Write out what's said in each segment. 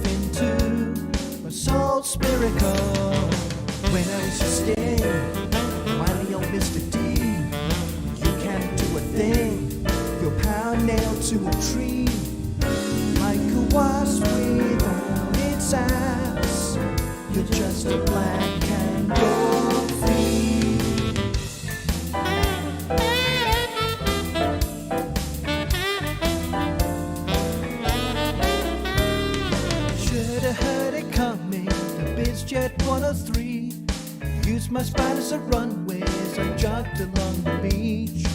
into my soul's miracle. When I was just in, finally on Mr. D, you can't do a thing. Your power nailed to a tree, like a wasp without its ass. You're just a black and gold flea. Should've heard it coming, the BizJet 103. Used my spine as a runway as I jogged along the beach.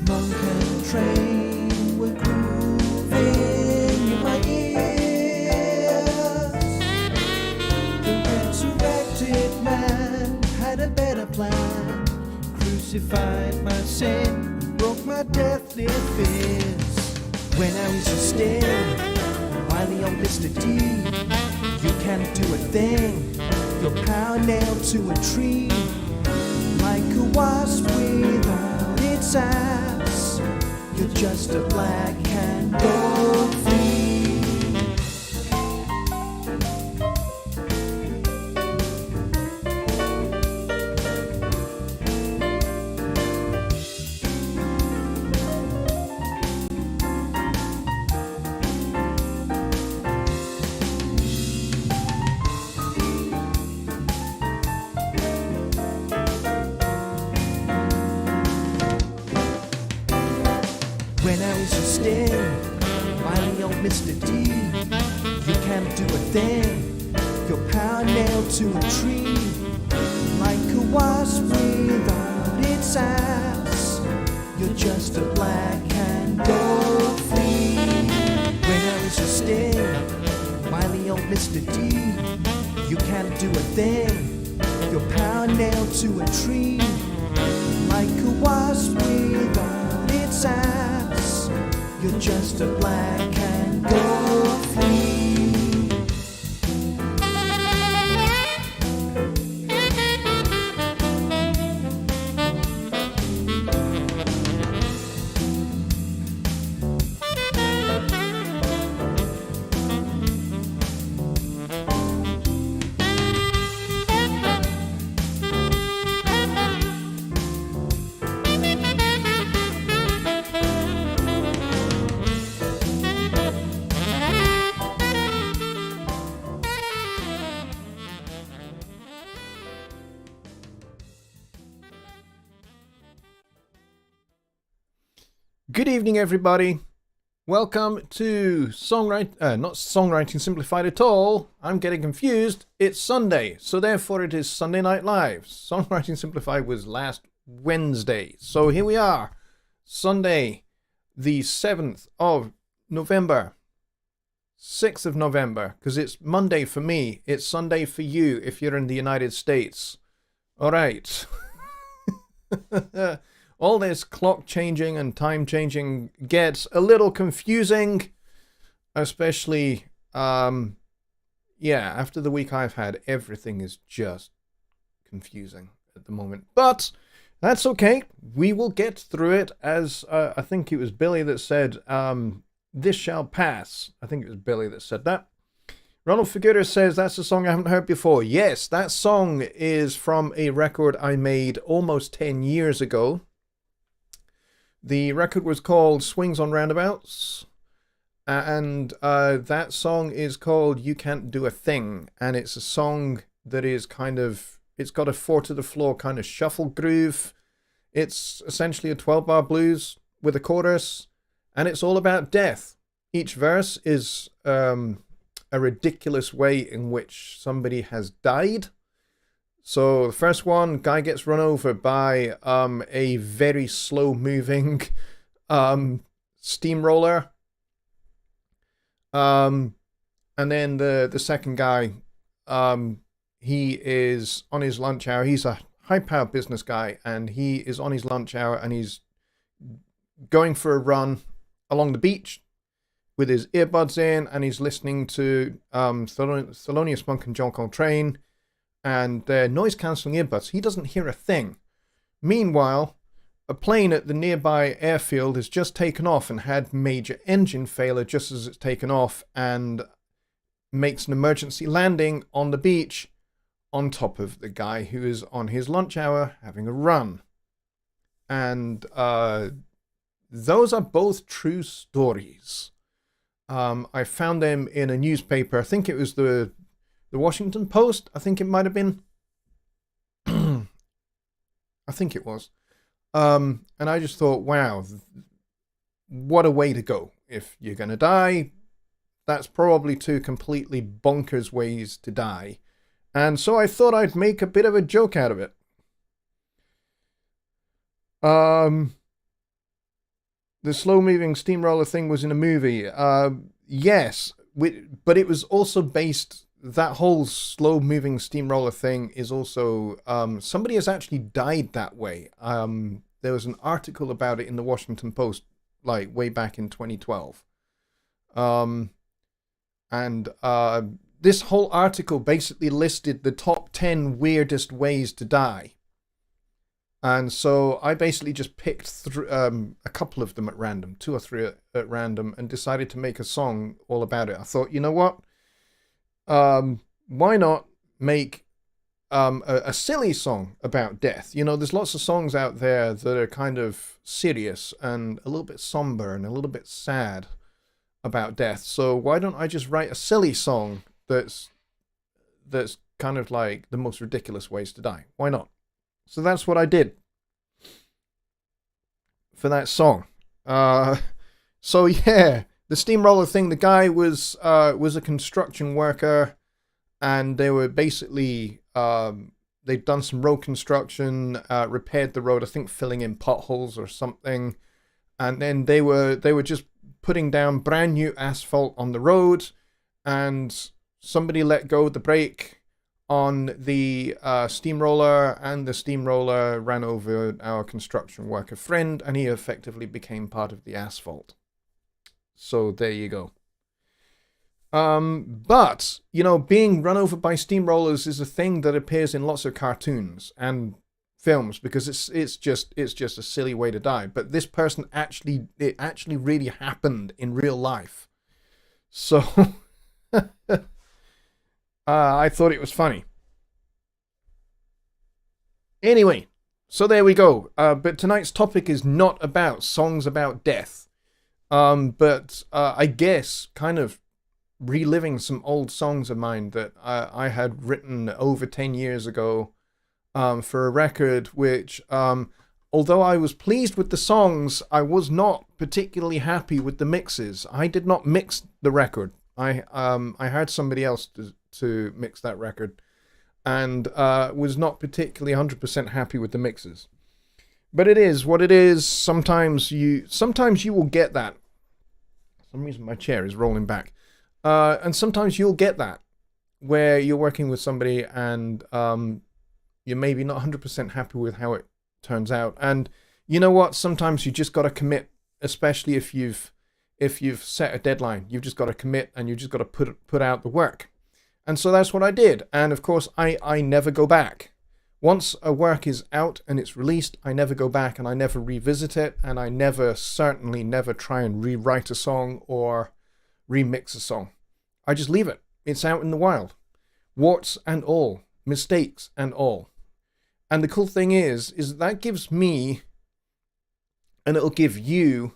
Monk and train were grooving in my ears. The resurrected man had a better plan. Crucified my sin, broke my deathly fears. When I was just still, wily old Mr. D, you can't do a thing. Your power nailed to a tree, like a wasp without its ass. You're just a black and gold flea. When I was just in, wily old Mr. D, you can't do a thing. Your power nailed to a tree, like a wasp without its ass. You're just a black and gold flea. When I was just in, wily old Mr. D, you can't do a thing. Your power nailed to a tree, like a wasp without its ass. You're just a black and gold flea. Good evening, everybody. Welcome to not Songwriting Simplified at all. I'm getting confused. It's Sunday, so therefore it is Sunday Night Live. Songwriting Simplified was last Wednesday. So here we are, Sunday, the 7th of November. 6th of November, because it's Monday for me. It's Sunday for you if you're in the United States. All right. All this clock changing and time changing gets a little confusing, especially, after the week I've had, everything is just confusing at the moment. But that's okay. We will get through it, as I think it was Billy that said, this shall pass. I think it was Billy that said that. Ronald Figueroa says, that's a song I haven't heard before. Yes, that song is from a record I made almost 10 years ago. The record was called Swings on Roundabouts, and that song is called You Can't Do a Thing, and it's a song that is it's got a 4-to-the-floor kind of shuffle groove. It's essentially a 12-bar blues with a chorus, and it's all about death. Each verse is a ridiculous way in which somebody has died. So the first one, guy gets run over by a very slow-moving steamroller. And then the second guy, he is on his lunch hour. He's a high-powered business guy, and he is on his lunch hour, and he's going for a run along the beach with his earbuds in, and he's listening to Thelonious Monk and John Coltrane, and their noise-cancelling earbuds. He doesn't hear a thing. Meanwhile, a plane at the nearby airfield has just taken off and had major engine failure just as it's taken off, and makes an emergency landing on the beach on top of the guy who is on his lunch hour having a run. And those are both true stories. I found them in a newspaper. I think it was the Washington Post. I think it might have been. I think it was. And I just thought, wow, what a way to go. If you're going to die, that's probably two completely bonkers ways to die. And so I thought I'd make a bit of a joke out of it. The slow-moving steamroller thing was in a movie. Yes, but it was also based... That whole slow-moving steamroller thing is also... somebody has actually died that way. There was an article about it in the Washington Post, like, way back in 2012. This whole article basically listed the top 10 weirdest ways to die. And so I basically just picked a couple of them at random, 2 or 3 at random, and decided to make a song all about it. I thought, you know what? Why not make a silly song about death? You know, there's lots of songs out there that are kind of serious and a little bit somber and a little bit sad about death. So why don't I just write a silly song that's kind of like the most ridiculous ways to die? Why not? So that's what I did for that song. So yeah, the steamroller thing, the guy was a construction worker, and they were basically they'd done some road construction, repaired the road, I think filling in potholes or something, and then they were just putting down brand new asphalt on the road, and somebody let go of the brake on the steamroller, and the steamroller ran over our construction worker friend, and he effectively became part of the asphalt. So there you go. But, you know, being run over by steamrollers is a thing that appears in lots of cartoons and films, because it's just a silly way to die. But this person it actually really happened in real life. So I thought it was funny. Anyway, so there we go. But tonight's topic is not about songs about death. But I guess kind of reliving some old songs of mine that I had written over 10 years ago for a record, which, although I was pleased with the songs, I was not particularly happy with the mixes. I did not mix the record. I hired somebody else to mix that record, and was not particularly 100% happy with the mixes. But it is what it is. Sometimes you will get that. For some reason my chair is rolling back. And sometimes you'll get that, where you're working with somebody and you're maybe not 100% happy with how it turns out. And you know what? Sometimes you just got to commit, especially if you've set a deadline. You've just got to commit, and you've just got to put out the work. And so that's what I did. And of course, I never go back. Once a work is out and it's released, I never go back and I never revisit it. And I certainly never try and rewrite a song or remix a song. I just leave it. It's out in the wild. Warts and all. Mistakes and all. And the cool thing is that gives me, and it'll give you,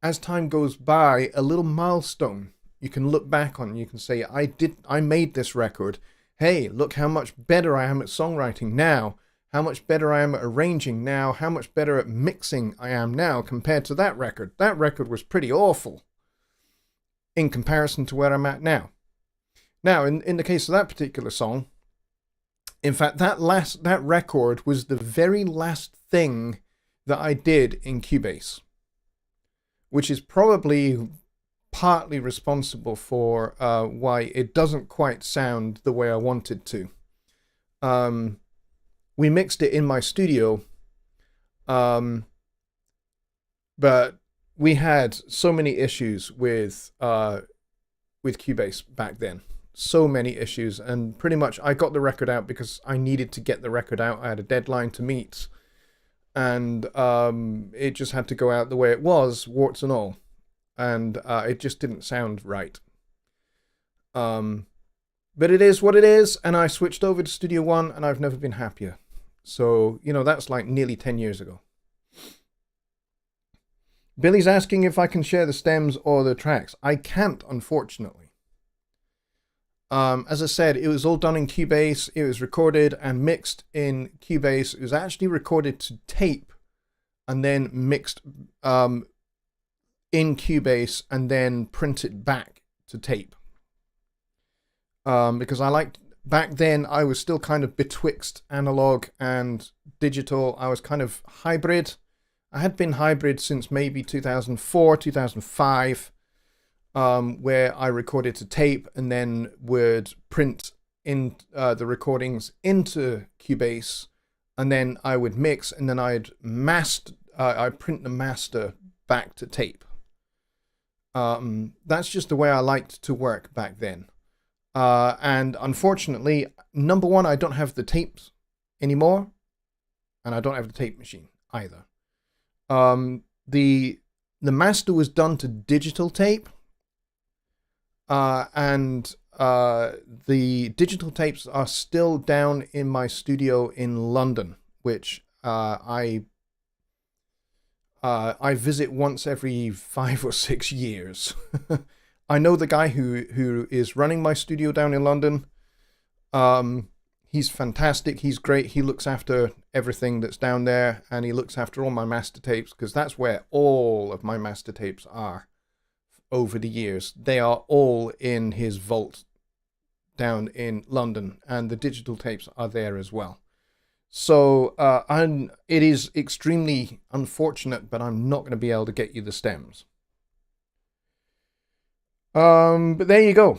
as time goes by, a little milestone you can look back on. You can say, I made this record. Hey, look how much better I am at songwriting now. How much better I am at arranging now. How much better at mixing I am now compared to that record. That record was pretty awful in comparison to where I'm at now. Now, in the case of that particular song, in fact, that record was the very last thing that I did in Cubase, which is probably partly responsible for why it doesn't quite sound the way I wanted to. We mixed it in my studio, but we had so many issues with Cubase back then. So many issues, and pretty much I got the record out because I needed to get the record out. I had a deadline to meet, and it just had to go out the way it was, warts and all. And it just didn't sound right. But it is what it is, and I switched over to Studio One, and I've never been happier. So, you know, that's like nearly 10 years ago. Billy's asking if I can share the stems or the tracks. I can't, unfortunately. As I said, it was all done in Cubase. It was recorded and mixed in Cubase. It was actually recorded to tape and then mixed in Cubase and then printed back to tape. Because I liked, back then I was still kind of betwixt analog and digital. I was kind of hybrid. I had been hybrid since maybe 2004, 2005, where I recorded to tape and then would print in the recordings into Cubase, and then I would mix, and then I'd print the master back to tape. That's just the way I liked to work back then. And unfortunately, number one, I don't have the tapes anymore, and I don't have the tape machine either. The master was done to digital tape, and the digital tapes are still down in my studio in London, which I visit once every 5 or 6 years. I know the guy who is running my studio down in London. He's fantastic. He's great. He looks after everything that's down there, and he looks after all my master tapes, because that's where all of my master tapes are over the years. They are all in his vault down in London, and the digital tapes are there as well. So it is extremely unfortunate, but I'm not going to be able to get you the stems. But there you go.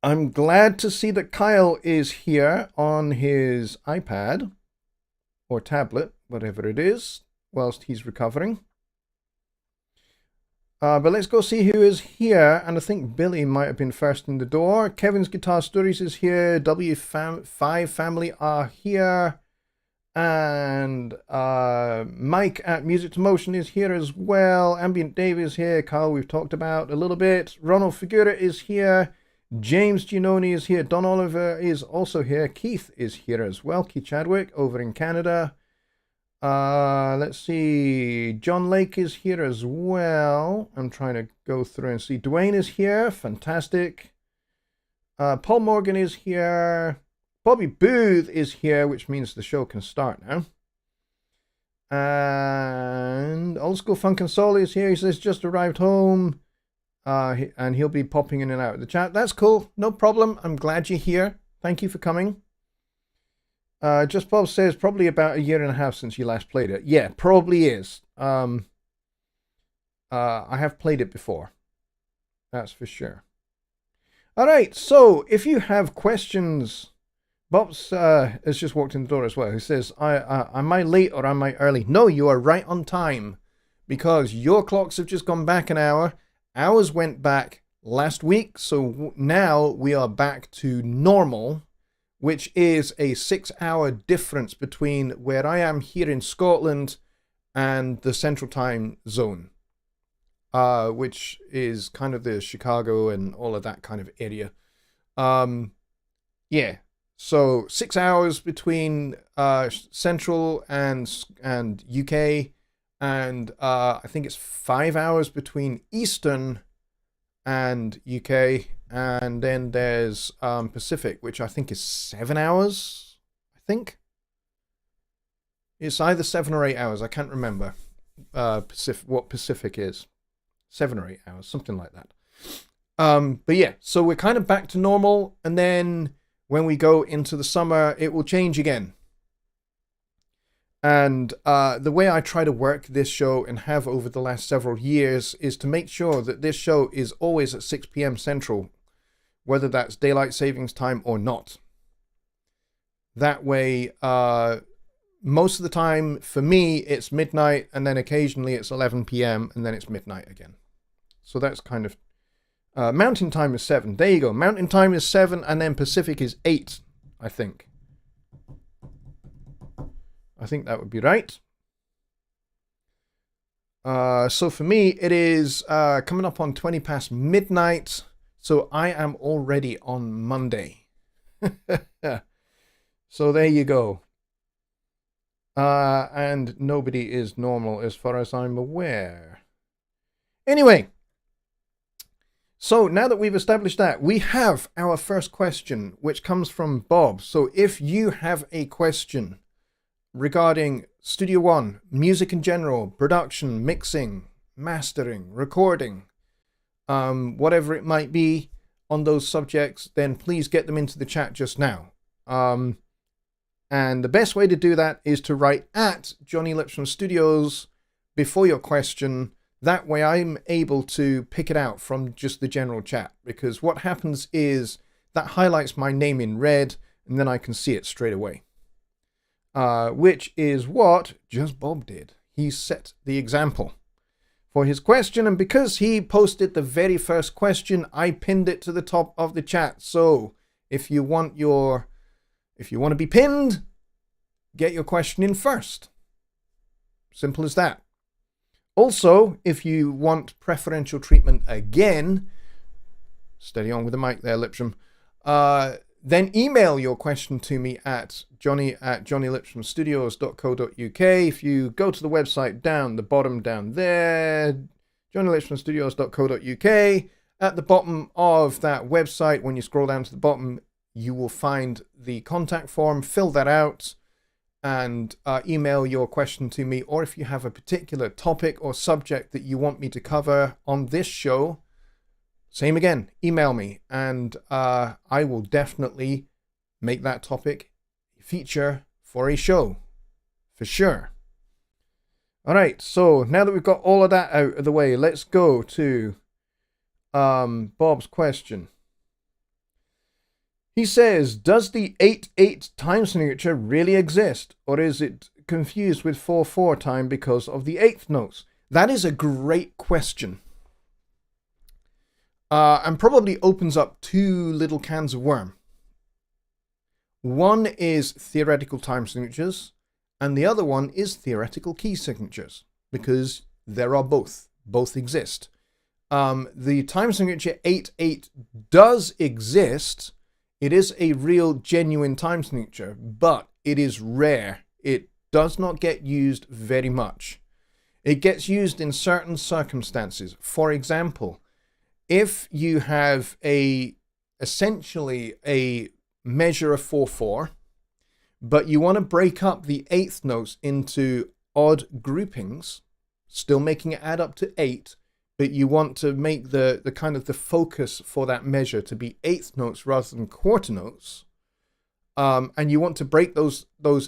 I'm glad to see that Kyle is here on his iPad or tablet, whatever it is, whilst he's recovering. But let's go see who is here. And I think Billy might have been first in the door. Kevin's Guitar Stories is here. W5 family are here. And Mike at Music to Motion is here as well. Ambient Dave is here. Kyle, we've talked about a little bit. Ronald Figura is here. James Giannoni is here. Don Oliver is also here. Keith is here as well. Keith Chadwick over in Canada. Let's see. John Lake is here as well. I'm trying to go through and see. Dwayne is here. Fantastic. Paul Morgan is here. Bobby Booth is here, which means the show can start now. And Old School Funk and Soul is here. He says, just arrived home. And he'll be popping in and out of the chat. That's cool. No problem. I'm glad you're here. Thank you for coming. Just Bob says, probably about 1.5 years since you last played it. Yeah, probably is. I have played it before. That's for sure. All right. So if you have questions, Bob's has just walked in the door as well. He says, am I late or am I early? No, you are right on time, because your clocks have just gone back an hour. Ours went back last week, so now we are back to normal, which is a 6-hour difference between where I am here in Scotland and the Central Time Zone, which is kind of the Chicago and all of that kind of area. Yeah, so 6 hours between Central and UK. And I think it's 5 hours between Eastern and UK. And then there's Pacific, which I think is 7 hours, I think. It's either 7 or 8 hours. I can't remember what Pacific is. 7 or 8 hours, something like that. But yeah, so we're kind of back to normal. And then when we go into the summer, it will change again. And the way I try to work this show and have over the last several years is to make sure that this show is always at 6 p.m. Central, whether that's daylight savings time or not. That way, most of the time, for me, it's midnight, and then occasionally it's 11 p.m., and then it's midnight again. So that's kind of... Mountain time is 7. There you go. Mountain time is 7, and then Pacific is 8, I think. I think that would be right. So for me, it is coming up on 20 past midnight. So I am already on Monday. So there you go. And nobody is normal as far as I'm aware. Anyway, so now that we've established that, we have our first question, which comes from Bob. So if you have a question regarding Studio One, music in general, production, mixing, mastering, recording, whatever it might be on those subjects, then please get them into the chat just now. And the best way to do that is to write at Jonny Lipsham Studios before your question. That way I'm able to pick it out from just the general chat, because what happens is that highlights my name in red and then I can see it straight away. Which is what just Bob did. He set the example for his question, and because he posted the very first question, I pinned it to the top of the chat. So if you want to be pinned, get your question in first. Simple as that. Also, if you want preferential treatment again, steady on with the mic there, Lipsham, then email your question to me at johnny@jonnylipshamstudios.co.uk. If you go to the website down the bottom down there, jonnylipshamstudios.co.uk, at the bottom of that website, when you scroll down to the bottom, you will find the contact form. Fill that out and email your question to me. Or if you have a particular topic or subject that you want me to cover on this show, same again, email me, and I will definitely make that topic feature for a show, for sure. All right, so now that we've got all of that out of the way, let's go to Bob's question. He says, does the 8/8 time signature really exist, or is it confused with 4/4 time because of the eighth notes? That is a great question. And probably opens up two little cans of worm. One is theoretical time signatures, and the other one is theoretical key signatures, because there are both. Both exist. The time signature 8/8 does exist. It is a real, genuine time signature, but it is rare. It does not get used very much. It gets used in certain circumstances. For example, if you have essentially a measure of 4/4, but you want to break up the eighth notes into odd groupings, still making it add up to 8, but you want to make the kind of the focus for that measure to be eighth notes rather than quarter notes, and you want to break those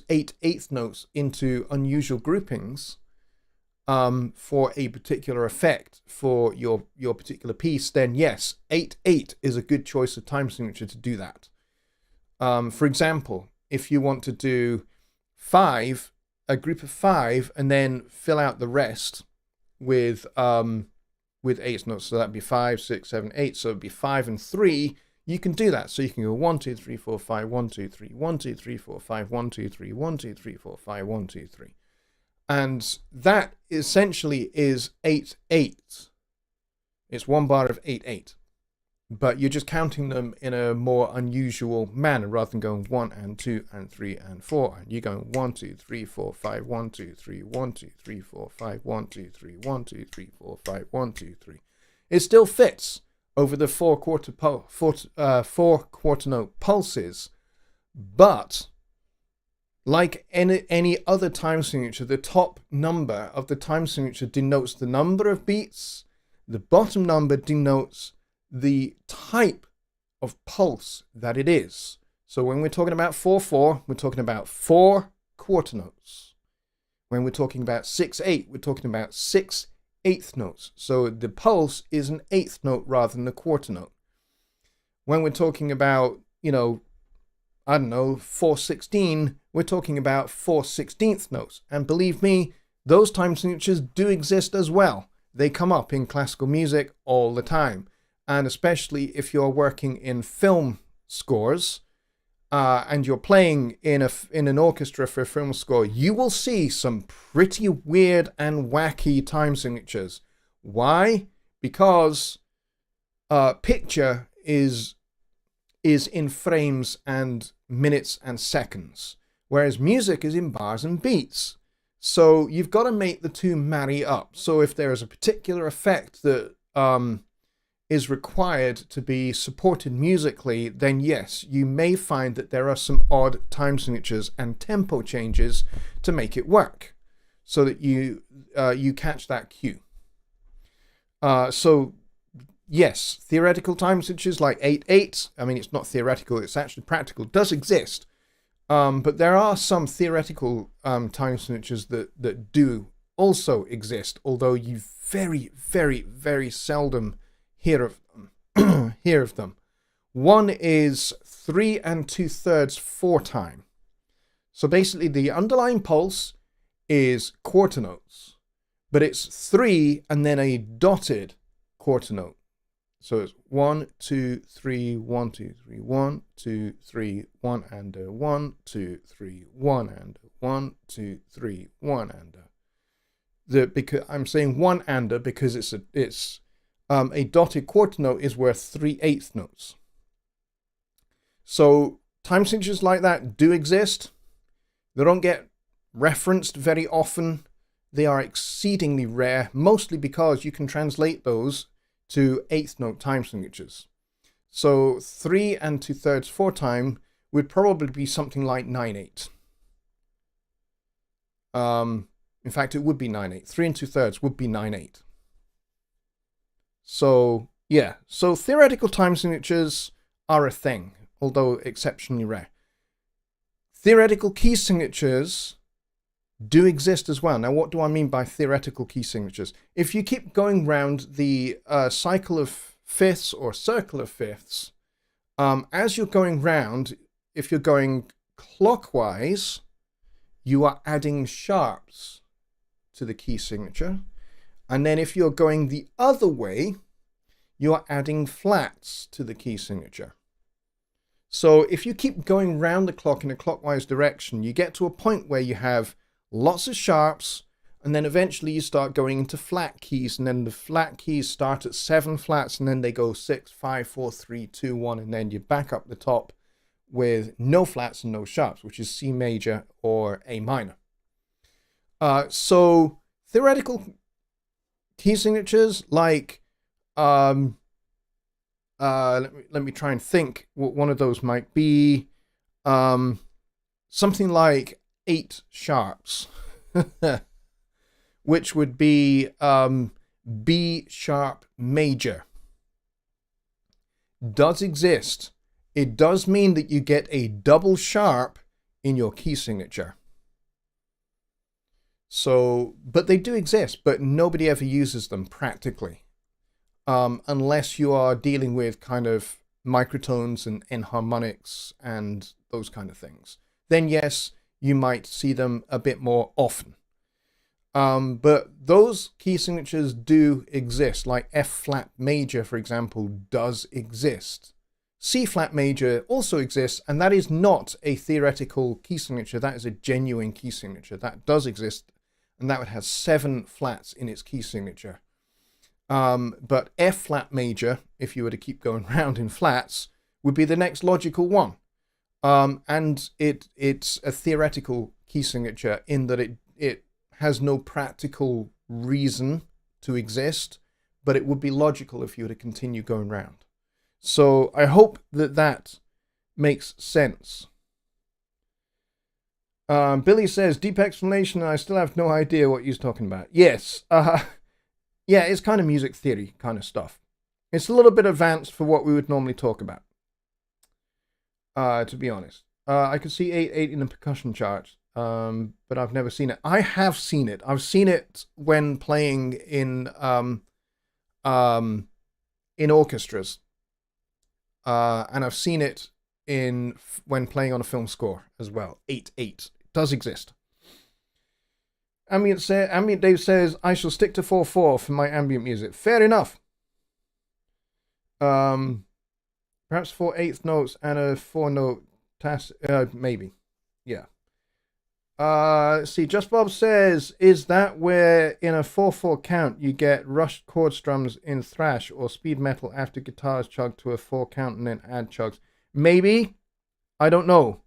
8 eighth notes into unusual groupings for a particular effect for your particular piece, then yes, 8/8 is a good choice of time signature to do that. For example, if you want to do 5, a group of 5, and then fill out the rest with eighth notes, so that'd be 5, 6, 7, 8, so it'd be 5 and 3. You can do that, so you can go 1, 2, 3, 4, 5, 1, 2, 3, 1, 2, 3, 4, 5, 1, 2, 3, 1, 2, 3, 4, 5, 1, 2, 3. And that essentially is 8/8. It's one bar of 8/8. But you're just counting them in a more unusual manner rather than going 1 and 2 and 3 and 4. And you're going 1, 2, 3, 4, 5, 1, 2, 3, 1, 2, 3, 4, 5, 1, 2, 3, 1, 2, 3, 4, 5, 1, 2, 3. It still fits over the four quarter note pulses, but like any other time signature, the top number of the time signature denotes the number of beats. The bottom number denotes the type of pulse that it is. So when we're talking about 4/4, we're talking about 4 quarter notes. When we're talking about 6/8, we're talking about 6 eighth notes. So the pulse is an eighth note rather than a quarter note. When we're talking about, 4/16, we're talking about 4/16 notes. And believe me, those time signatures do exist as well. They come up in classical music all the time. And especially if you're working in film scores and you're playing in an orchestra for a film score, you will see some pretty weird and wacky time signatures. Why? Because picture is in frames and minutes and seconds, whereas music is in bars and beats. So you've got to make the two marry up. So if there is a particular effect that is required to be supported musically, then yes, you may find that there are some odd time signatures and tempo changes to make it work, so that you catch that cue. So yes, theoretical time signatures like 8/8, I mean, it's not theoretical, it's actually practical, does exist. But there are some theoretical time signatures that do also exist, although you very, very, very seldom hear of them. One is 3 2/3 4 time. So basically the underlying pulse is quarter notes, but it's 3 and then a dotted quarter note. So it's 1 2 3 1 2 3 1 2 3 1 and 1 2 3 1 and 1 2 3 1 and because I'm saying one and because it's a dotted quarter note is worth 3/8 notes. So time signatures like that do exist. They don't get referenced very often. They are exceedingly rare, mostly because you can translate those to 8th note time signatures. So 3 2/3 4 time would probably be something like 9/8. In fact, it would be 9/8. 3 2/3 would be 9/8. So yeah, so theoretical time signatures are a thing, although exceptionally rare. Theoretical key signatures do exist as well. Now, what do I mean by theoretical key signatures? If you keep going round the cycle of fifths or circle of fifths, as you're going round, if you're going clockwise, you are adding sharps to the key signature. And then if you're going the other way, you are adding flats to the key signature. So if you keep going round the clock in a clockwise direction, you get to a point where you have lots of sharps, and then eventually you start going into flat keys, and then the flat keys start at 7 flats, and then they go 6, 5, 4, 3, 2, 1, and then you back up the top with no flats and no sharps, which is C major or A minor. So theoretical key signatures like let me try and think what one of those might be. Something like 8 sharps, which would be B sharp major, does exist. It does mean that you get a double sharp in your key signature. So, but they do exist, but nobody ever uses them practically, unless you are dealing with kind of microtones and enharmonics and those kind of things. Then yes, you might see them a bit more often. But those key signatures do exist, like F flat major, for example, does exist. C flat major also exists, and that is not a theoretical key signature. That is a genuine key signature. That does exist, and that would have 7 flats in its key signature. But F flat major, if you were to keep going round in flats, would be the next logical one. And it's a theoretical key signature in that it has no practical reason to exist, but it would be logical if you were to continue going round. So I hope that makes sense. Billy says, deep explanation, I still have no idea what he's talking about. Yes, yeah, it's kind of music theory kind of stuff. It's a little bit advanced for what we would normally talk about, to be honest. I could see 8/8 in the percussion chart, but I've never seen it. I have seen it. I've seen it when playing in orchestras. And I've seen it when playing on a film score as well. 8/8 does exist. Ambient Dave says, I shall stick to 4/4 for my ambient music. Fair enough. Perhaps 4/8 notes and a 4-note task. Maybe. Yeah. Let's see. Just Bob says, is that where in a 4/4 count you get rushed chord strums in thrash or speed metal after guitars chug to a 4 count and then add chugs? Maybe. I don't know.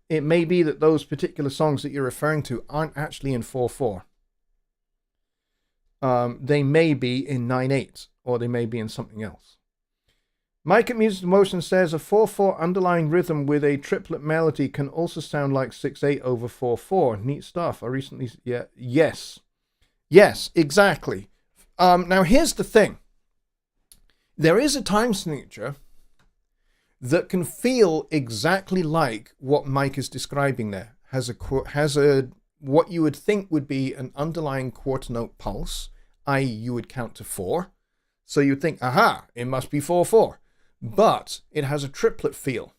It may be that those particular songs that you're referring to aren't actually in 4/4. They may be in 9/8, or they may be in something else. Mike at Music Motion says a 4/4 underlying rhythm with a triplet melody can also sound like 6/8 over 4/4. Neat stuff. I recently, yes, exactly. Now here's the thing. There is a time signature that can feel exactly like what Mike is describing there. Has a what you would think would be an underlying quarter note pulse, i.e. you would count to 4. So you'd think, aha, it must be 4/4. But it has a triplet feel.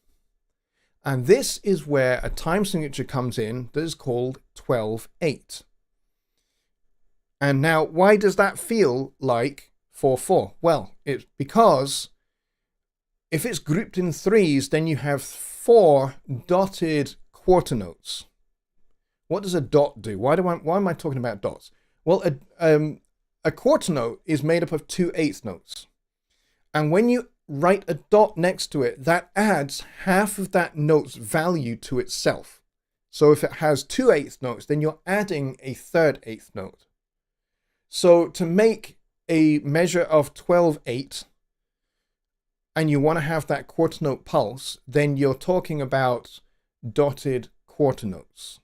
And this is where a time signature comes in that is called 12/8. And now, why does that feel like 4/4? Well, it's because if it's grouped in threes, then you have 4 dotted quarter notes. What does a dot do? Why am I talking about dots? Well, a quarter note is made up of 2 eighth notes. And when you write a dot next to it, that adds half of that note's value to itself. So if it has 2 eighth notes, then you're adding a 3rd eighth note. So to make a measure of 12/8, and you want to have that quarter note pulse, then you're talking about dotted quarter notes.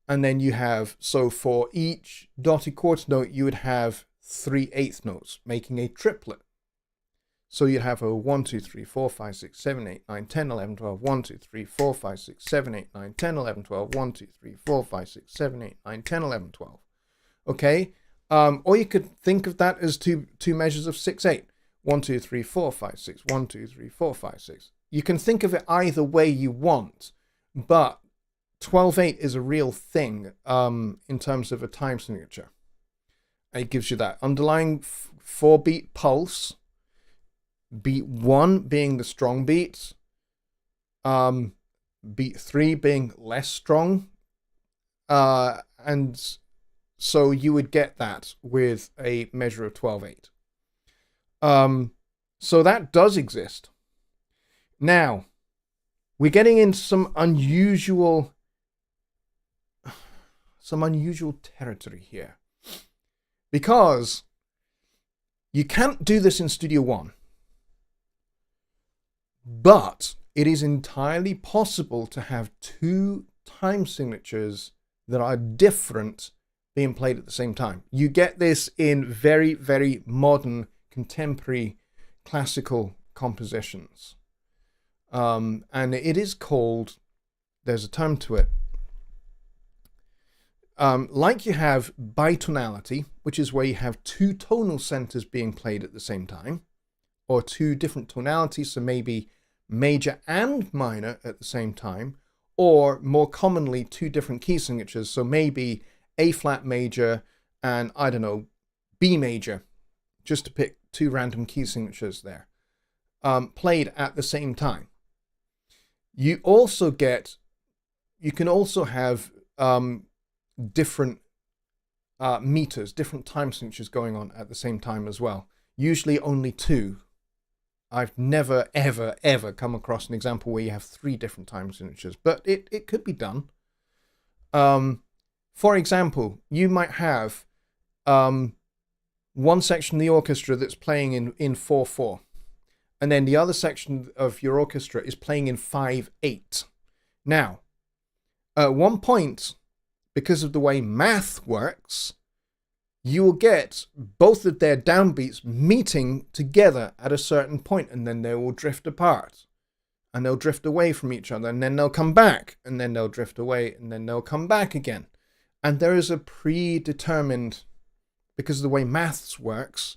And then you have, so for each dotted quarter note, you would have 3 eighth notes, making a triplet. So you'd have a 1, 2, 3, 4, 5, 6, 7, 8, 9, 10, 11, 12, 1, 2, 3, 4, 5, 6, 7, 8, 9, 10, 11, 12, 1, 2, 3, 4, 5, 6, 7, 8, 9, 10, 11, 12. Okay? Or you could think of that as two measures of 6/8. 1, 2, 3, 4, 5, 6. 1, 2, 3, 4, 5, 6. You can think of it either way you want, but 12/8 is a real thing in terms of a time signature. It gives you that underlying 4-beat pulse, beat 1 being the strong beat, beat 3 being less strong, and so you would get that with a measure of 12/8. So that does exist. Now, we're getting into some unusual territory here, because you can't do this in Studio One, but it is entirely possible to have 2 time signatures that are different being played at the same time. You get this in very, very modern, contemporary, classical compositions. And it is called, there's a term to it, like you have bitonality, which is where you have 2 tonal centers being played at the same time, or 2 different tonalities, so maybe major and minor at the same time, or more commonly 2 different key signatures, so maybe A flat major and, I don't know, B major, just to pick 2 random key signatures there, played at the same time. You can also have different meters, different time signatures going on at the same time as well. Usually only 2. I've never, ever, ever come across an example where you have 3 different time signatures, but it could be done. For example, you might have one section of the orchestra that's playing in 4/4, and then the other section of your orchestra is playing in 5/8. Now, at one point, because of the way math works, you will get both of their downbeats meeting together at a certain point, and then they will drift apart, and they'll drift away from each other, and then they'll come back, and then they'll drift away, and then they'll come back again. And there is a predetermined, because of the way maths works,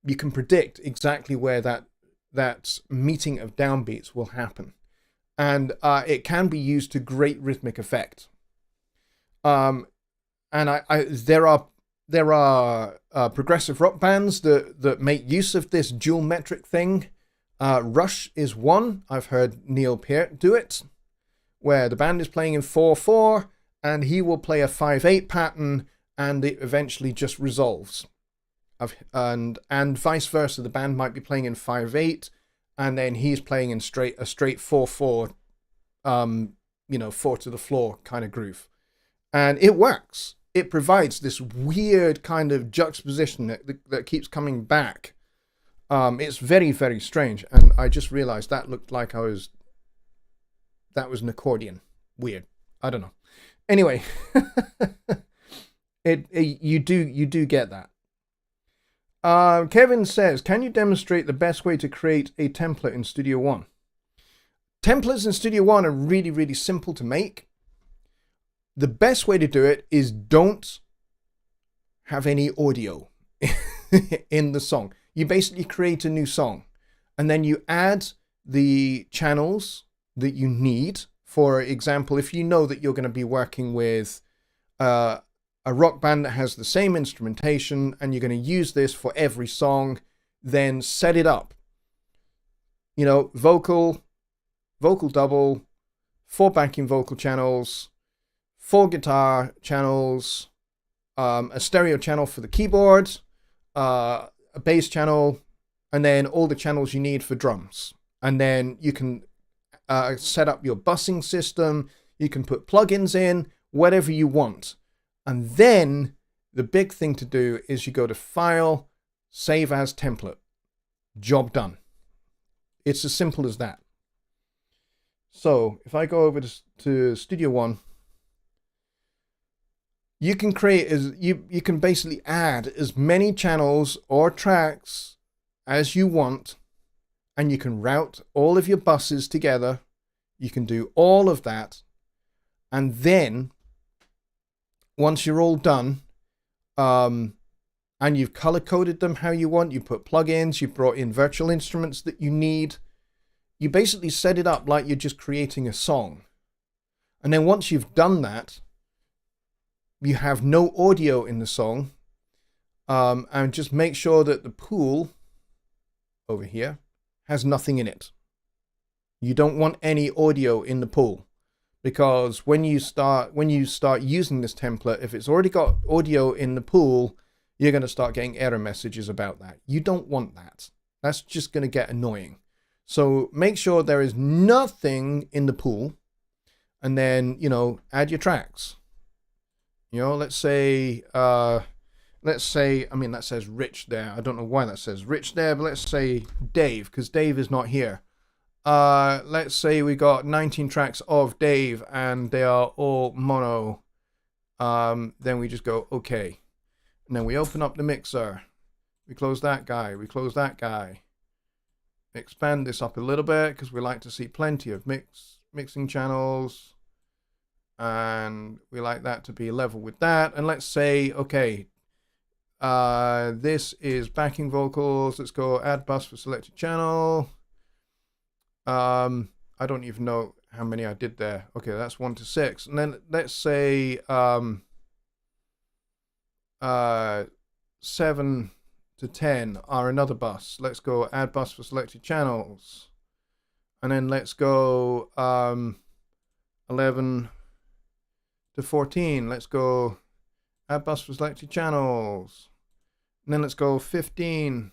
you can predict exactly where that meeting of downbeats will happen. And it can be used to great rhythmic effect. And there are progressive rock bands that make use of this dual metric thing. Rush is one. I've heard Neil Peart do it, where the band is playing in 4/4 and he will play a 5/8 pattern and it eventually just resolves. And vice versa, the band might be playing in 5/8 and then he's playing in a straight 4/4, 4 to the floor kind of groove. And it works. It provides this weird kind of juxtaposition that keeps coming back. It's very, very strange. And I just realized that looked like that was an accordion. Weird. I don't know. Anyway, you do get that. Kevin says, can you demonstrate the best way to create a template in Studio One? Templates in Studio One are really, really simple to make. The best way to do it is don't have any audio in the song. You basically create a new song and then you add the channels that you need. For example, if you know that you're going to be working with a rock band that has the same instrumentation and you're going to use this for every song, then set it up. Vocal double, 4 backing vocal channels, 4 guitar channels, a stereo channel for the keyboard, a bass channel, and then all the channels you need for drums. And then you can set up your busing system. You can put plugins in, whatever you want. And then the big thing to do is you go to File, Save as Template. Job done. It's as simple as that. So if I go over to Studio One, you can you can basically add as many channels or tracks as you want, and you can route all of your buses together. You can do all of that, and then once you're all done, and you've color coded them how you want, you put plugins, you brought in virtual instruments that you need, you basically set it up like you're just creating a song. And then once you've done that, you have no audio in the song, and just make sure that the pool over here has nothing in it. You don't want any audio in the pool, because when you start using this template, if it's already got audio in the pool, you're going to start getting error messages about that. You don't want that. That's just going to get annoying. So make sure there is nothing in the pool, and then add your tracks. Let's say, I mean, that says Rich there. I don't know why that says Rich there, but let's say Dave, because Dave is not here. Let's say we got 19 tracks of Dave and they are all mono. Then we just go, okay. And then we open up the mixer. We close that guy. We close that guy. Expand this up a little bit because we like to see plenty of mixing channels. And we like that to be level with that. And let's say, okay, this is backing vocals. Let's go add bus for selected channel. I don't even know how many I did there. Okay, that's 1 to 6. And then let's say 7 to 10 are another bus. Let's go add bus for selected channels. And then let's go 11 to 14. Let's go add bus for selected channels. And then let's go 15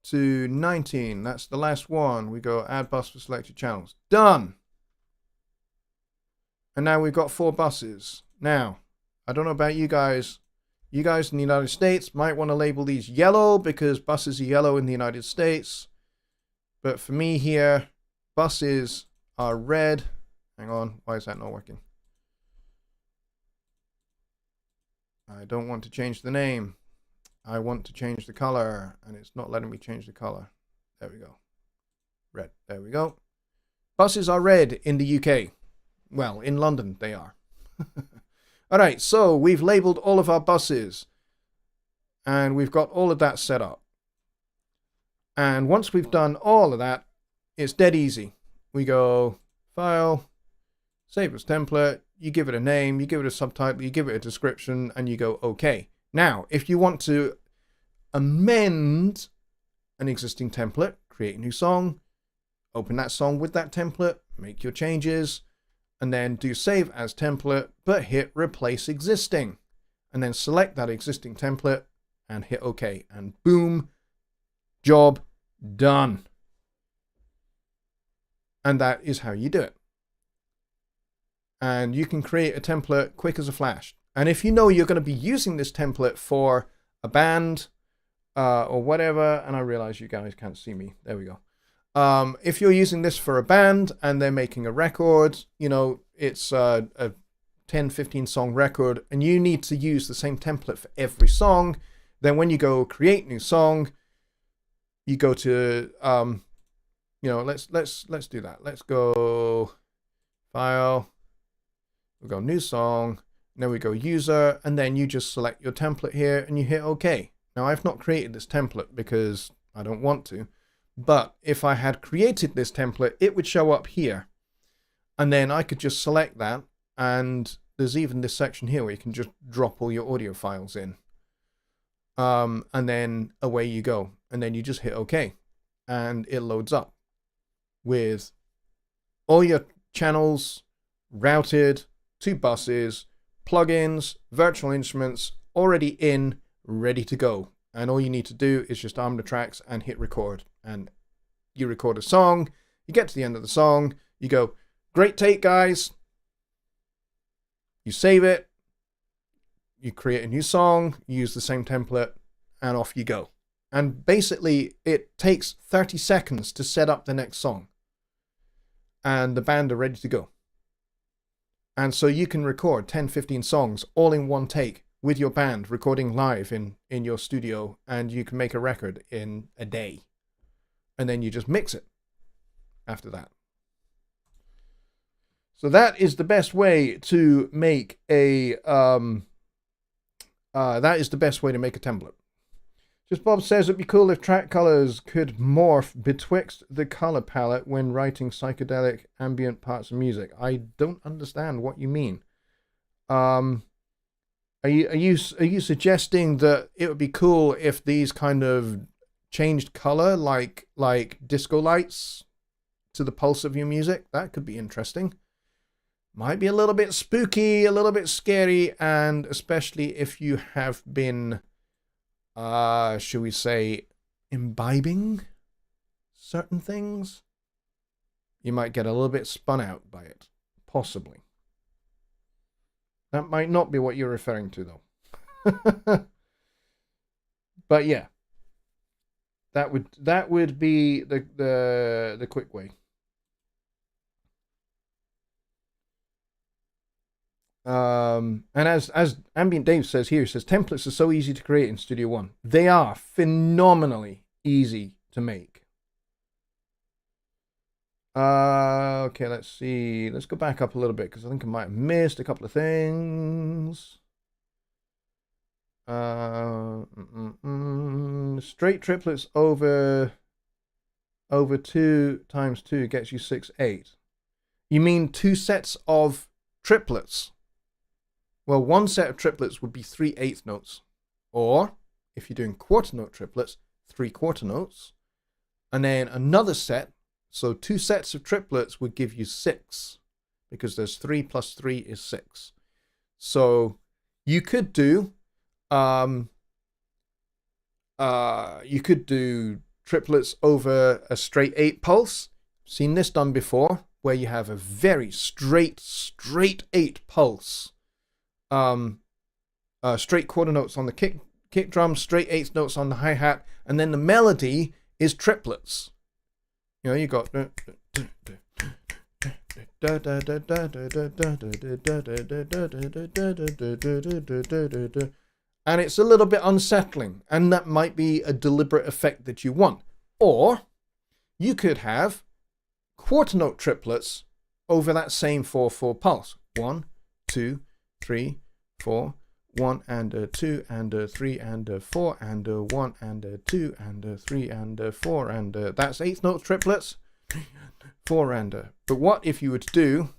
to 19. That's the last one. We go add bus for selected channels. Done. And now we've got 4 buses. Now, I don't know about you guys. You guys in the United States might want to label these yellow because buses are yellow in the United States. But for me here, buses are red. Hang on, why is that not working? I don't want to change the name. I want to change the color, and it's not letting me change the color. There we go. Red. There we go. Buses are red in the UK. Well, in London they are. All right, so we've labeled all of our buses, and we've got all of that set up. And once we've done all of that, it's dead easy. We go File, Save as Template. You give it a name, you give it a subtitle, you give it a description, and you go OK. Now, if you want to amend an existing template, create a new song, open that song with that template, make your changes, and then do save as template, but hit replace existing, and then select that existing template and hit OK, and boom, job done. And that is how you do it. And you can create a template quick as a flash. And if you know you're going to be using this template for a band or whatever, and I realize you guys can't see me. There we go. If you're using this for a band and they're making a record, you know, it's a 10, 15 song record, and you need to use the same template for every song, then when you go create new song, you go to, you know, let's do that. Let's go file, we'll go new song, and then we go user, and then you just select your template here and you hit OK. Now I've not created this template because I don't want to, but if I had created this template, it would show up here, and then I could just select that, and there's even this section here where you can just drop all your audio files in, and then away you go, and then you just hit OK, and it loads up with all your channels routed to buses, plugins, virtual instruments already in, ready to go. And all you need to do is just arm the tracks and hit record. And you record a song, you get to the end of the song, you go, great take, guys. You save it, you create a new song, you use the same template, and off you go. And basically, it takes 30 seconds to set up the next song. And the band are ready to go. And so you can record 10, 15 songs all in one take with your band recording live in your studio, and you can make a record in a day. And then you just mix it after that. So that is the best way to make a template. Just Bob says it'd be cool if track colors could morph betwixt the color palette when writing psychedelic ambient parts of music. I don't understand what you mean. Are you suggesting that it would be cool if these kind of changed color like disco lights to the pulse of your music? That could be interesting. Might be a little bit spooky, a little bit scary, and especially if you have been should we say, imbibing certain things, you might get a little bit spun out by it, possibly. That might not be what you're referring to, though. But yeah, that would be the quick way. And as Ambient Dave says here, he says templates are so easy to create in Studio One. They are phenomenally easy to make. Okay, let's see. Let's go back up a little bit because I think I might have missed a couple of things. Straight triplets over 2 times 2 gets you 6, 8. You mean 2 sets of triplets? Well, 1 set of triplets would be 3/8 notes. Or, if you're doing quarter note triplets, 3 quarter notes. And then another set, so 2 sets of triplets would give you 6. Because there's 3 plus 3 is 6. So, you could do triplets over a straight 8 pulse. Seen this done before, where you have a very straight 8 pulse. Straight quarter notes on the kick drum, straight 8 notes on the hi-hat, and then the melody is triplets. You know, you got and it's a little bit unsettling, and that might be a deliberate effect that you want. Or you could have quarter note triplets over that same 4/4 pulse. 1, 2, 3, 4, 1 and 2 and 3 and 4 and 1 and 2 and 3 and 4 and that's 8th note triplets. 4 and but what if you were to do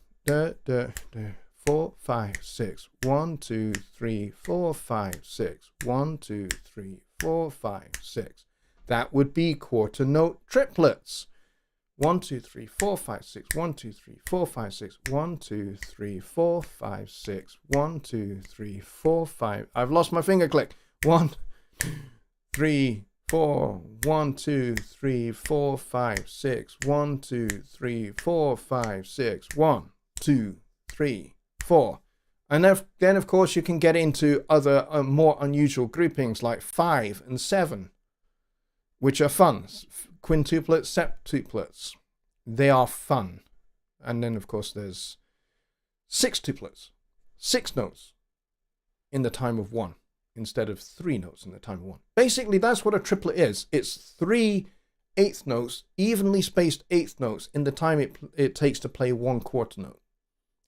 4, 5, 6, 1, 2, 3, 4, 5, 6, 1, 2, 3, 4, 5, 6. That would be quarter note triplets. 1, 2, 3, 4, 5, 6. 1, 2, 3, 4, 5, 6. 1, 2, 3, 4, 5, 6. 1, 2, 3, 4, 5. I've lost my finger click. 1, 3, 4. 1, 2, 3, 4, 5, 6. 1, 2, 3, 4, 5, 6. 1, 2, 3, 4. And then, of course, you can get into other more unusual groupings like 5 and 7, which are fun. Quintuplets, septuplets. They are fun. And then, of course, there's sextuplets. 6 notes in the time of 1 instead of 3 notes in the time of 1. Basically, that's what a triplet is. It's 3 eighth notes, evenly spaced eighth notes in the time it takes to play 1 quarter note.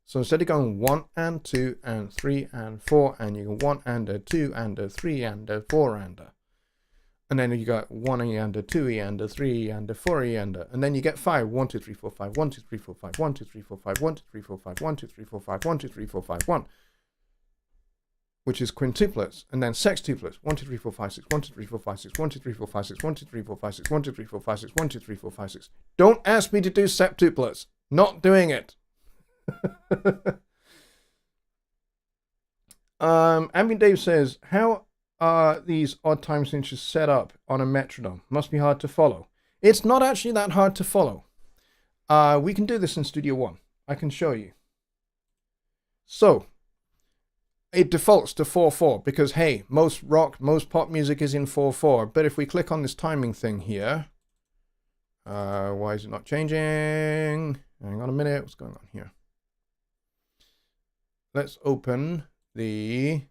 So instead of going 1 and 2 and 3 and 4, and you go 1 and a 2 and a 3 and a 4 and a. And then you got 1 and a 2 and a 3 and a 4 and a. And then you get 5. 1, 2, 3, 4, 5. 1, 2, 3, 4, 5. 1, 2, 3, 4, 5. 1, 2, 3, 4, 5. 1, 2, 3, 4, 5. 1, 2, 3, 4, 5. 1. Which is quintuplets. And then sextuplets. 1, 2, 3, 4, 5, 6. 1, 2, 3, 4, 5, 6. 1, 2, 3, 4, 5, 6. 1, 2, 3, 4, 5, 6. 1, 2, 3, 4, 5, 6. 1, 2, 3, 4, 5, 6. Don't ask me to do septuplets. Not doing it. Ambient Dave says, how are these odd time signatures set up on a metronome? Must be hard to follow. It's not actually that hard to follow. We can do this in Studio One. I can show you. So, it defaults to 4/4 because, hey, most rock, most pop music is in 4/4. But if we click on this timing thing here, why is it not changing? Hang on a minute, what's going on here? Let's open the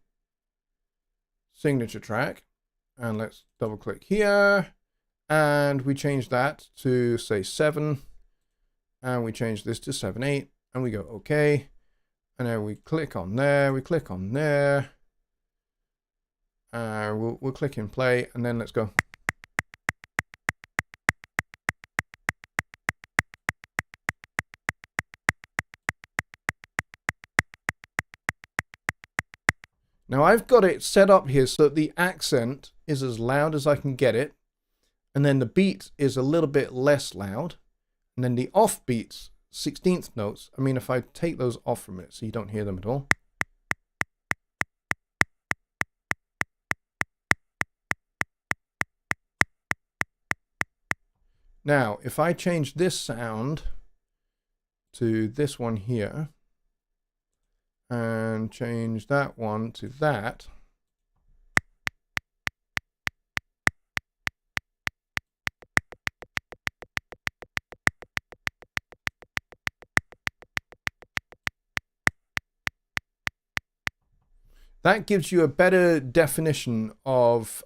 signature track and let's double click here, and we change that to say 7, and we change this to 7/8, and we go okay, and then we click on there, we click on there, we'll click in play, and then let's go. Now I've got it set up here so that the accent is as loud as I can get it, and then the beat is a little bit less loud, and then the off beats, 16th notes, I mean if I take those off from it so you don't hear them at all. Now if I change this sound to this one here, and change that one to that, that gives you a better definition of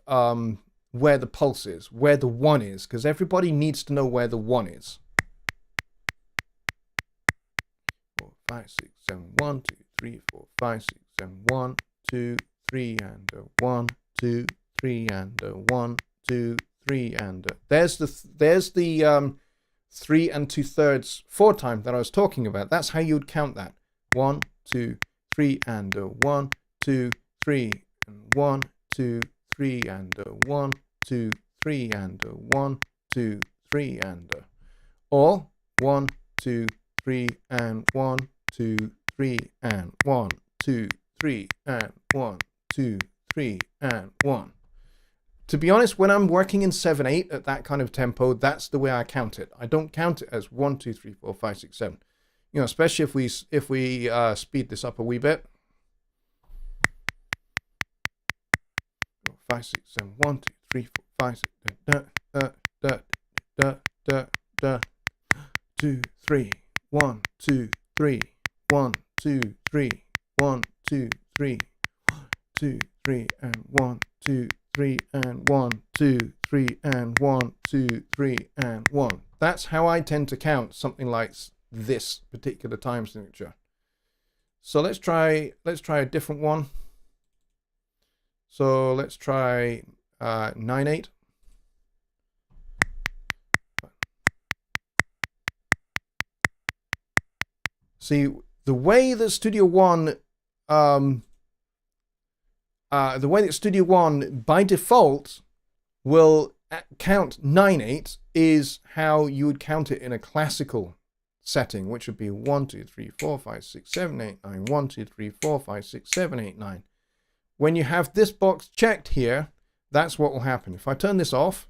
where the pulse is, where the 1 is, because everybody needs to know where the 1 is. 4, 5, 6, 7, 1, 2, 3, 4, 5, 6, 7, 1, 2, 3, and a 1, 2, 3, and a 1, 2, 3, and a. There's the 3 and 2/3 4 time that I was talking about. That's how you would count that. 1, 2, 3, and a 1, 2, 3, and 1, 2, 3, and a 1, 2, 3, and a 1, 2, 3, and a. Or 1, 2, 3, and 1, 2, 3, and 1, 2, 3, and 1, 2, 3, and 1. To be honest, when I'm working in 7/8 at that kind of tempo, that's the way I count it. I don't count it as 1, 2, 3, 4, 5, 6, 7. You know, especially if we speed this up a wee bit. 5, 6, 7, 1, 2, 3, 4, 5, 6, da, da, da, da, da, da, 2, 3, 1, 2, 3, 1, 2, 3, 1, 2, 3, 2, 3, and 1, 2, 3, and 1, 2, 3, and 1, 2, 3, and 1. That's how I tend to count something like this particular time signature. So let's try a different one. So let's try 9/8. See, the way that Studio One by default will count 9/8 is how you would count it in a classical setting, which would be 1, 2, 3, 4, 5, 6, 7, 8, 9. 1, 2, 3, 4, 5, 6, 7, 8, 9. When you have this box checked here, that's what will happen. If I turn this off,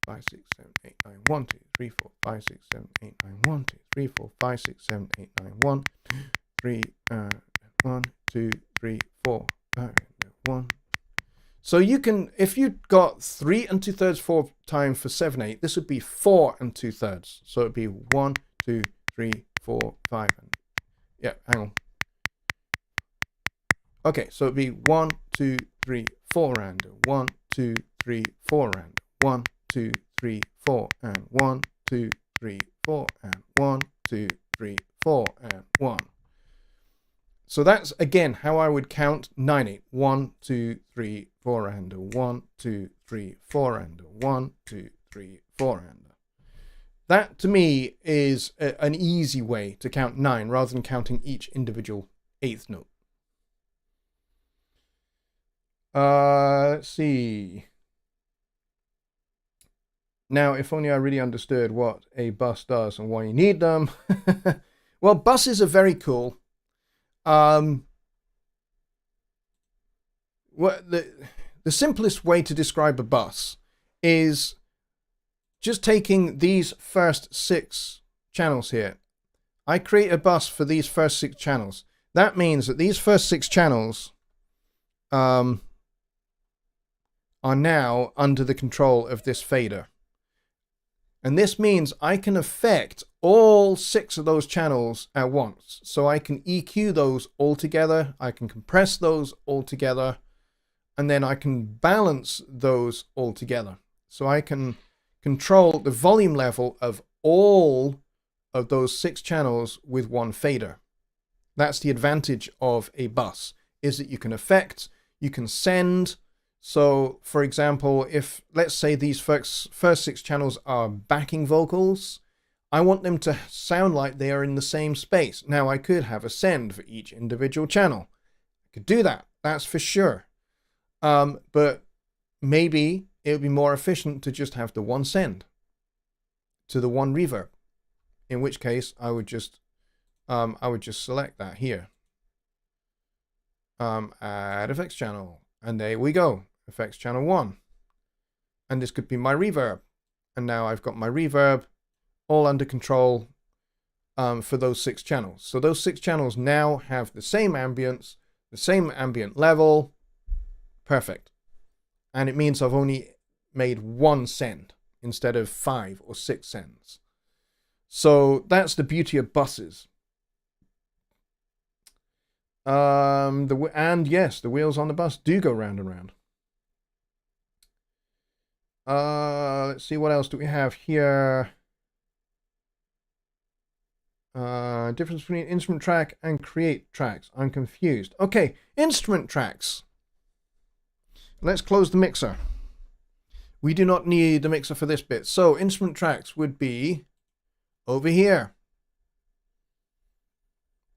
5, 6, 7, 8, 9, 1, 2, 3, 4, 5, 6, 7, 8, 9, 1, 2, 3, 4, 5, 6, 7, 8, 9, 1, 3, 1, 2, 3, 4, 1. So you can, if you got 3 2/3 4 time for 7, 8, this would be 4 2/3. So it'd be 1, 2, 3, 4, 5. And, yeah, hang on. Okay, so it'd be 1, 2, 3, 4 random. 1, 2, 3, 4 random. 1, 2, 3, 4 and 1, 2, 3, 4 and 1, 2, 3, 4 and 1. So that's again how I would count 9, 8. 1, 2, 3, 4 and 1, 2, 3, 4 and 1, 2, 3, 4 and. That to me is an easy way to count 9 rather than counting each individual eighth note. Let's see. Now, if only I really understood what a bus does and why you need them. Well, buses are very cool. The simplest way to describe a bus is just taking these first 6 channels here. I create a bus for these first 6 channels. That means that these first 6 channels are now under the control of this fader. And this means I can affect all 6 of those channels at once. So I can EQ those all together. I can compress those all together. And then I can balance those all together. So I can control the volume level of all of those 6 channels with one fader. That's the advantage of a bus, is that you can affect, you can send. So, for example, if, let's say these first 6 channels are backing vocals, I want them to sound like they are in the same space. Now, I could have a send for each individual channel. I could do that, that's for sure. But maybe it would be more efficient to just have the one send to the one reverb, in which case I would just select that here. Add effects channel. And there we go, effects channel 1. And this could be my reverb. And now I've got my reverb all under control for those 6 channels. So those 6 channels now have the same ambience, the same ambient level. Perfect. And it means I've only made 1 send instead of 5 or 6 sends. So that's the beauty of buses. And yes, the wheels on the bus do go round and round. Let's see, what else do we have here? Difference between instrument track and create tracks. I'm confused. Okay, instrument tracks. Let's close the mixer. We do not need the mixer for this bit. So instrument tracks would be over here.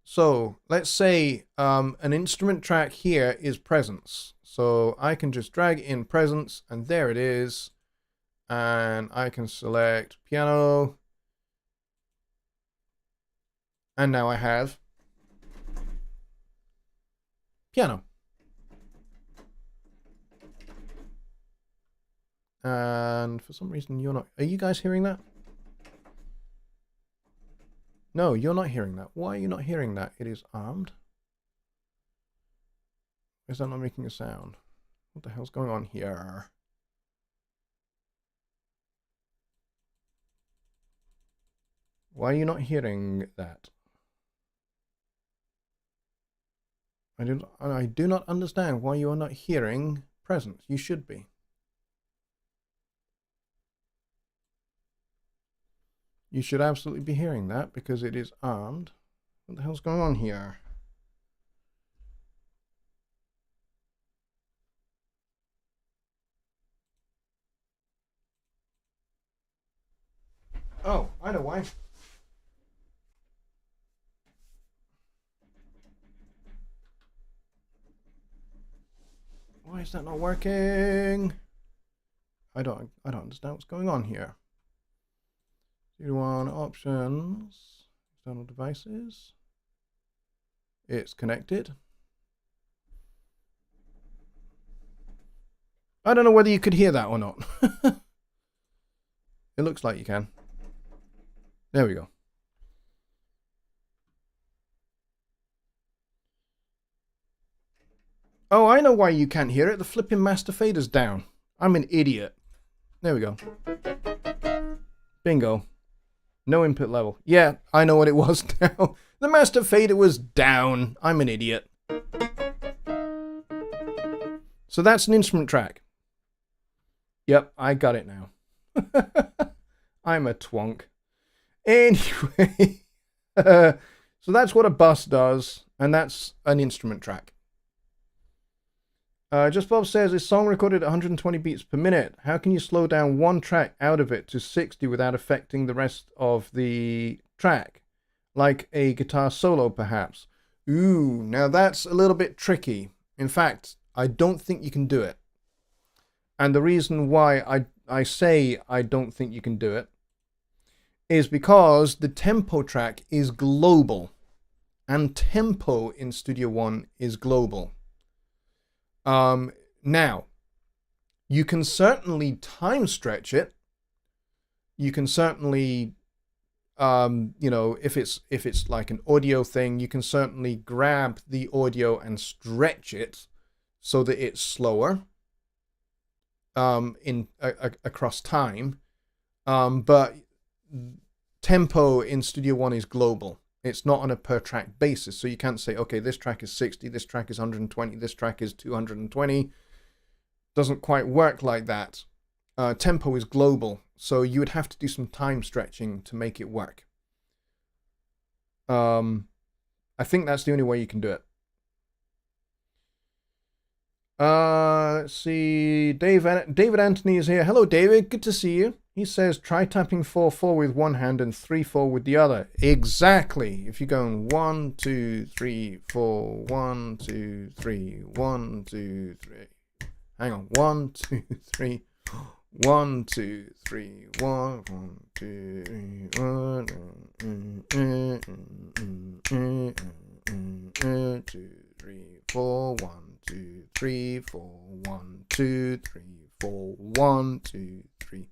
So let's say an instrument track here is presence. So I can just drag in presence and there it is. And I can select piano. And now I have piano. And for some reason you're not, are you guys hearing that? No, you're not hearing that. Why are you not hearing that? It is armed. Is that not making a sound? What the hell's going on here? Why are you not hearing that? I do not understand why you are not hearing presence. You should be. You should absolutely be hearing that because it is armed. What the hell's going on here? Oh, I know why. Why is that not working? I don't understand what's going on here. 01 options, external devices. It's connected. I don't know whether you could hear that or not. It looks like you can. There we go. Oh, I know why you can't hear it. The flipping master fader's down. I'm an idiot. There we go. Bingo. No input level. Yeah, I know what it was now. The master fader was down. I'm an idiot. So that's an instrument track. Yep, I got it now. I'm a twonk. Anyway, so that's what a bus does, and that's an instrument track. Just Bob says, is song recorded at 120 beats per minute? How can you slow down one track out of it to 60 without affecting the rest of the track? Like a guitar solo, perhaps? Ooh, now that's a little bit tricky. In fact, I don't think you can do it. And the reason why I say I don't think you can do it is because the tempo track is global. And tempo in Studio One is global. Now, you can certainly time stretch it. You can certainly, if it's like an audio thing, you can certainly grab the audio and stretch it so that it's slower, across time. But tempo in Studio One is global. It's not on a per track basis. So you can't say, okay, this track is 60, this track is 120, this track is 220. Doesn't quite work like that. Tempo is global. So you would have to do some time stretching to make it work. I think that's the only way you can do it. Let's see. David Anthony is here. Hello, David. Good to see you. He says, try tapping 4/4 with one hand and 3/4 with the other. Exactly. If you're going 1, 2, 3, 4, 1, 2, 3, 1, 2, 3. Hang on. 1, 2, 3. 1, 2, 3, 1, 2, 3, 1, 2, 3, 4, 1, 2, 3, 4, 1, 2, 3, 4, 1, 2, 3,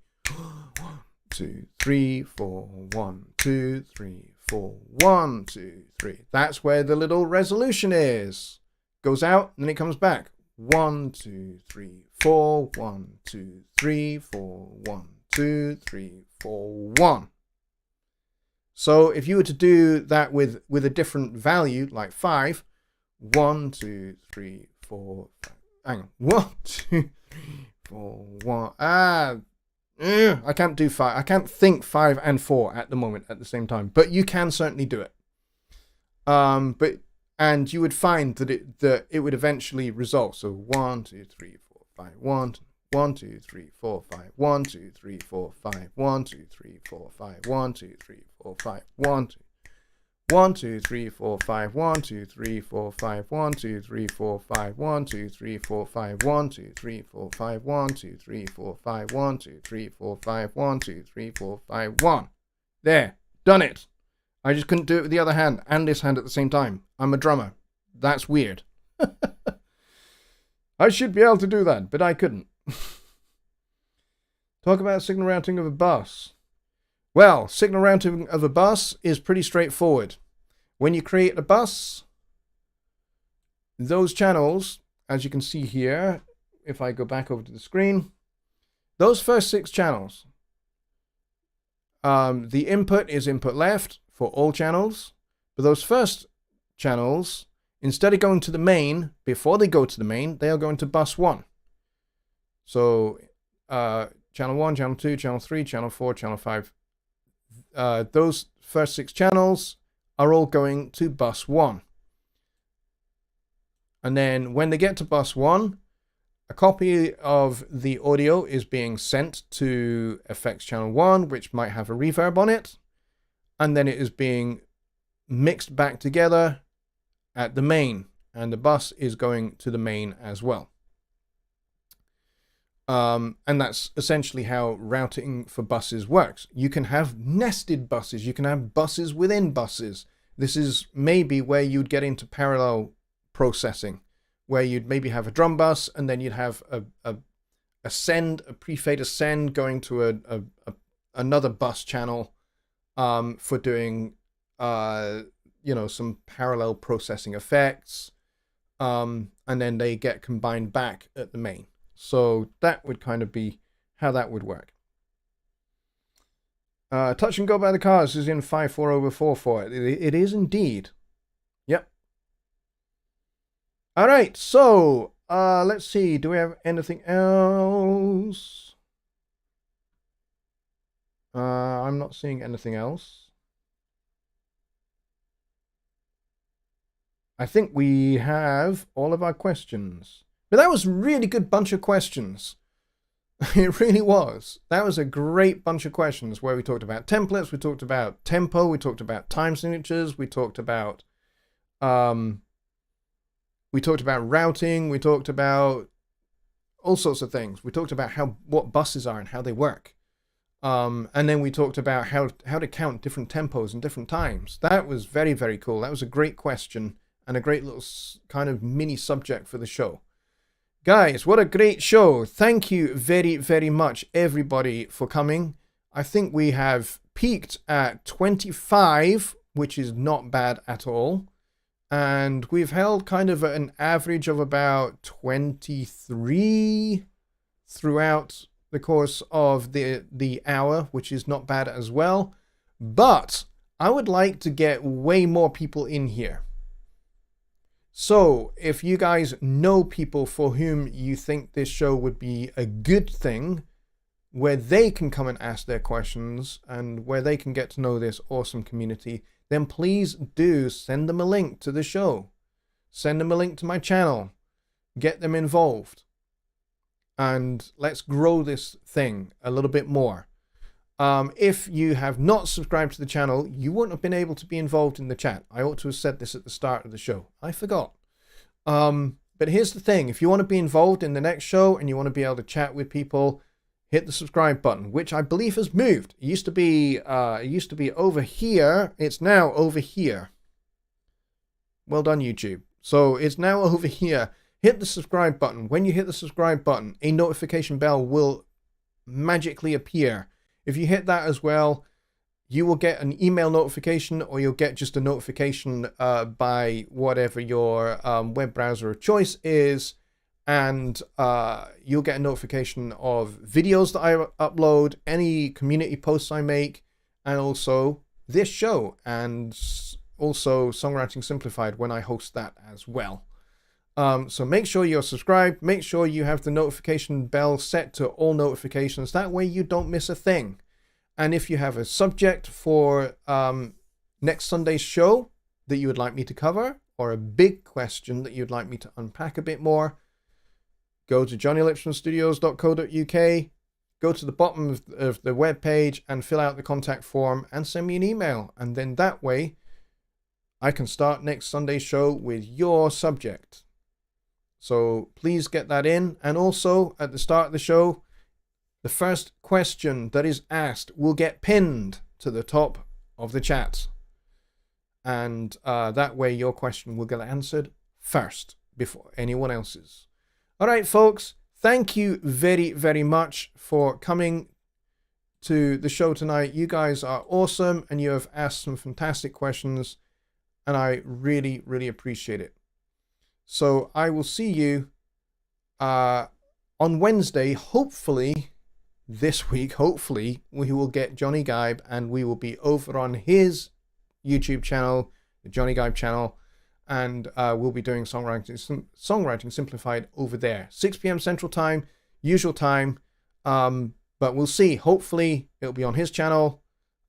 1, 2, 3, 4, 1, 2, 3, 4, 1, 2, 3. That's where the little resolution is. Goes out and then it comes back. 1, 2, 3, 4, 1, 2, 3, 4, 1, 2, 3, 4, 1. So if you were to do that with a different value, like 5, 1, 2, 3, 4, 5. Hang on. 1, 2, 3, 4, 1. I can't do 5. I can't think 5 and 4 at the moment at the same time. But you can certainly do it. And you would find that it would eventually resolve. So 1, 2, 3, 4, 5. 1, 2, 3, 4, 5. 1, 2, 3, 4, 5. 1, 2, 3, 4, 5. 1, 2, 3, 4, 5. 1, 2. 1, 2, 3, 4, 5. 1, 2, 3, 4, 5. 1, 2, 3, 4, 5. 1, 2, 3, 4, 5. 1, 2, 3, 4, 5. 1, 2, 3, 4, 5. 1, 2, 3, 4, 5. 1, 2, 3, 4, 5. 1. There. Done it. I just couldn't do it with the other hand and this hand at the same time. I'm a drummer. That's weird. I should be able to do that, but I couldn't. Talk about signal routing of a bus. Well, signal routing of a bus is pretty straightforward. When you create a bus, those channels, as you can see here, if I go back over to the screen, those first 6 channels, the input is input left for all channels, but those first channels, instead of going to the main, before they go to the main, they are going to bus 1. So, channel 1, channel 2, channel 3, channel 4, channel 5. Those first 6 channels are all going to bus 1. And then when they get to bus 1, a copy of the audio is being sent to effects channel 1, which might have a reverb on it. And then it is being mixed back together at the main. And the bus is going to the main as well. And that's essentially how routing for buses works. You can have nested buses. You can have buses within buses. This is maybe where you'd get into parallel processing, where you'd maybe have a drum bus and then you'd have a prefader send going to another bus channel for doing some parallel processing effects, and then they get combined back at the main. So that would kind of be how that would work. Touch and Go by the Cars is in 5.4 over 4.4. It is indeed. Yep. All right, so let's see. Do we have anything else? I'm not seeing anything else. I think we have all of our questions. But that was a really good bunch of questions. It really was. That was a great bunch of questions where we talked about templates, we talked about tempo, we talked about time signatures, we talked about routing, we talked about all sorts of things. We talked about what buses are and how they work. And then we talked about how to count different tempos and different times. That was very, very cool. That was a great question and a great little kind of mini subject for the show. Guys, what a great show. Thank you very, very much, everybody, for coming. I think we have peaked at 25, which is not bad at all. And we've held kind of an average of about 23 throughout the course of the hour, which is not bad as well. But I would like to get way more people in here. So if you guys know people for whom you think this show would be a good thing, where they can come and ask their questions and where they can get to know this awesome community, then please do send them a link to the show. Send them a link to my channel. Get them involved. And let's grow this thing a little bit more. If you have not subscribed to the channel, you wouldn't have been able to be involved in the chat. I ought to have said this at the start of the show. I forgot. But here's the thing. If you want to be involved in the next show and you want to be able to chat with people, hit the subscribe button, which I believe has moved. It used to be over here. It's now over here. Well done, YouTube. So it's now over here. Hit the subscribe button. When you hit the subscribe button, a notification bell will magically appear. If you hit that as well, you will get an email notification, or you'll get just a notification by whatever your web browser of choice is, and you'll get a notification of videos that I upload, any community posts I make, and also this show, and also Songwriting Simplified when I host that as well. So make sure you're subscribed. Make sure you have the notification bell set to all notifications. That way you don't miss a thing. And if you have a subject for next Sunday's show that you would like me to cover, or a big question that you'd like me to unpack a bit more, go to jonnylipshamstudios.co.uk, go to the bottom of the web page and fill out the contact form and send me an email. And then that way I can start next Sunday's show with your subject. So please get that in. And also at the start of the show, the first question that is asked will get pinned to the top of the chat. And that way your question will get answered first before anyone else's. All right, folks, thank you very, very much for coming to the show tonight. You guys are awesome and you have asked some fantastic questions, and I really, really appreciate it. So I will see you on Wednesday, hopefully. This week, hopefully, we will get Jonny Gibe, and we will be over on his YouTube channel, the Jonny Gibe channel, and we'll be doing Songwriting Simplified over there. 6 p.m. Central Time, usual time, but we'll see. Hopefully, it'll be on his channel.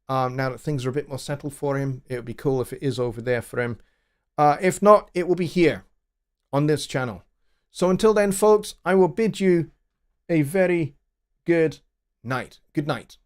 Now that things are a bit more settled for him, it would be cool if it is over there for him. If not, it will be here on this channel. So until then, folks, I will bid you a very good night. Good night.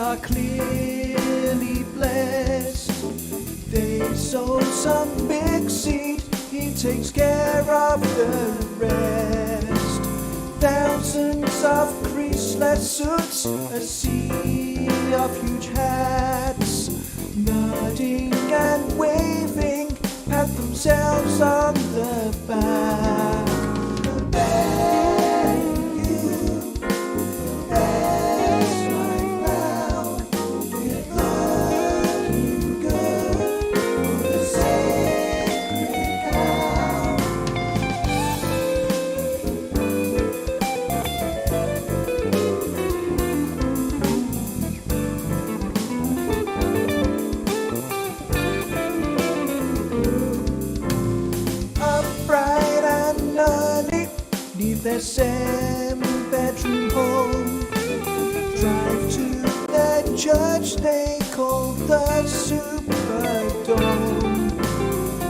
are clearly blessed. They sow some big seed, he takes care of the rest. Thousands of creaseless suits, a sea of huge hats, nodding and waving, pat themselves on the back. Thank you, that's right now. We're looking good for the sacred cow. Upright and early, leave their 7-bedroom home, drive to their church they call the Superdome,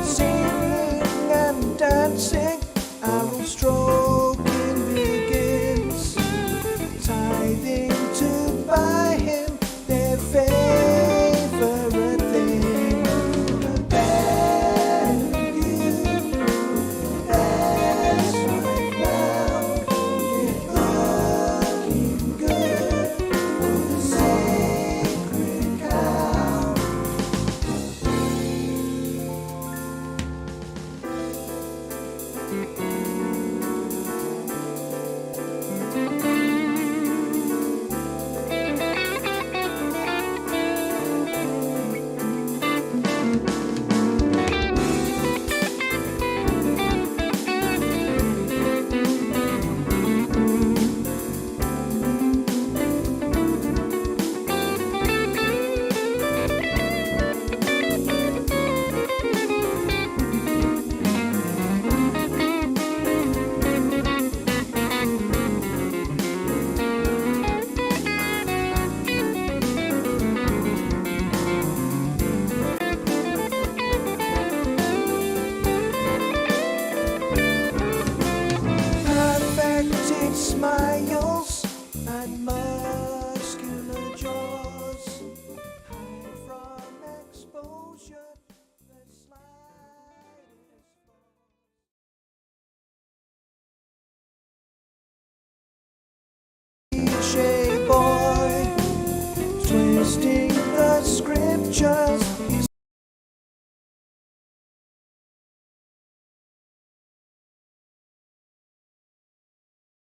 singing and dancing, arrows drawn